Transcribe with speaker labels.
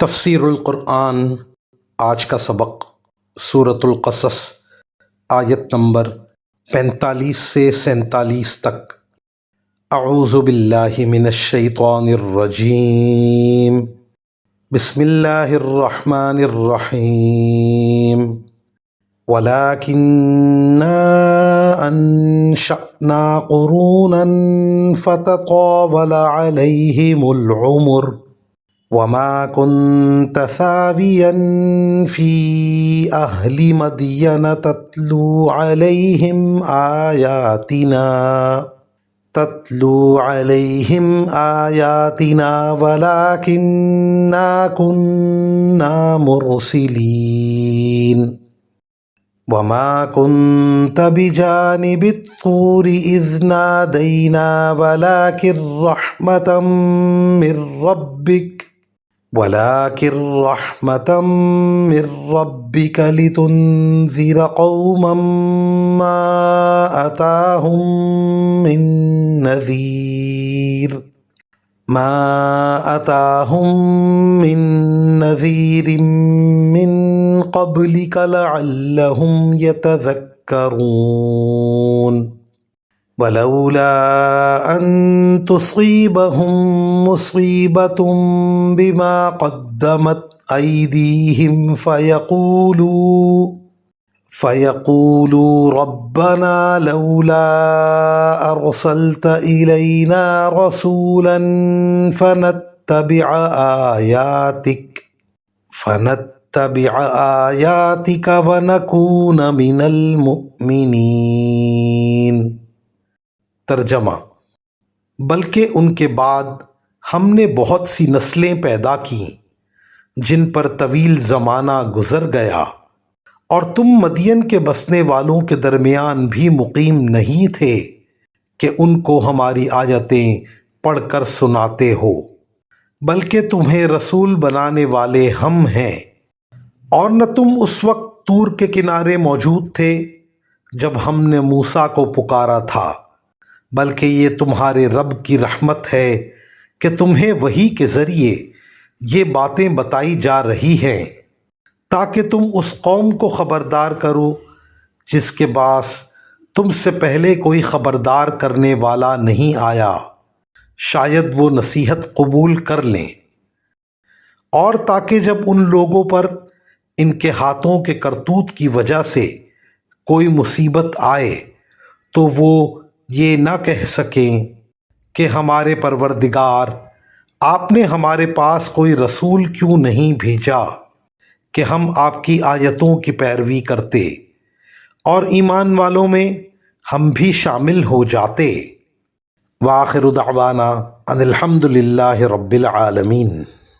Speaker 1: تفسیر القرآن آج کا سبق سورۃ القصص آیت نمبر 45 سے 47 تک۔ اعوذ باللہ من الشیطان الرجیم، بسم اللہ الرحمن الرحیم۔ وَلَٰكِنَّا أَنشَأْنَا قُرُونًا فَتَطَاوَلَ عَلَيْهِمُ الْعُمُرُ وَمَا كُنْتَ ثَاوِيًا فِي أَهْلِ مَدْيَنَ تَتْلُو عَلَيْهِمْ آيَاتِنَا وَلَٰكِنَّا كُنَّا مُرْسِلِينَ وَمَا كُنْتَ بِجَانِبِ الطُّورِ إِذْ نَادَيْنَا وَلَٰكِن رَّحْمَةً مِّن رَّبِّكَ لِتُنذِرَ قَوْمًا مَّا أَتَاهُم مِّن نَّذِيرٍ مِّن قَبْلِكَ لَعَلَّهُمْ يَتَذَكَّرُونَ وَلَوْلَا أَن تُصِيبَهُم مُّصِيبَةٌ بِمَا قَدَّمَتْ أَيْدِيهِمْ فَيَقُولُوا رَبَّنَا لَوْلَا أَرْسَلْتَ إِلَيْنَا رَسُولًا فَنَتَّبِعَ آيَاتِكَ وَنَكُونَ مِنَ الْمُؤْمِنِينَ۔ ترجمہ: بلکہ ان کے بعد ہم نے بہت سی نسلیں پیدا کیں جن پر طویل زمانہ گزر گیا، اور تم مدین کے بسنے والوں کے درمیان بھی مقیم نہیں تھے کہ ان کو ہماری آیتیں پڑھ کر سناتے ہو، بلکہ تمہیں رسول بنانے والے ہم ہیں۔ اور نہ تم اس وقت طور کے کنارے موجود تھے جب ہم نے موسیٰ کو پکارا تھا، بلکہ یہ تمہارے رب کی رحمت ہے کہ تمہیں وحی کے ذریعے یہ باتیں بتائی جا رہی ہیں تاکہ تم اس قوم کو خبردار کرو جس کے پاس تم سے پہلے کوئی خبردار کرنے والا نہیں آیا، شاید وہ نصیحت قبول کر لیں، اور تاکہ جب ان لوگوں پر ان کے ہاتھوں کے کرتوت کی وجہ سے کوئی مصیبت آئے تو وہ یہ نہ کہہ سکیں کہ ہمارے پروردگار، آپ نے ہمارے پاس کوئی رسول کیوں نہیں بھیجا کہ ہم آپ کی آیتوں کی پیروی کرتے اور ایمان والوں میں ہم بھی شامل ہو جاتے۔ وآخر دعوانا ان الحمد للہ رب العالمین۔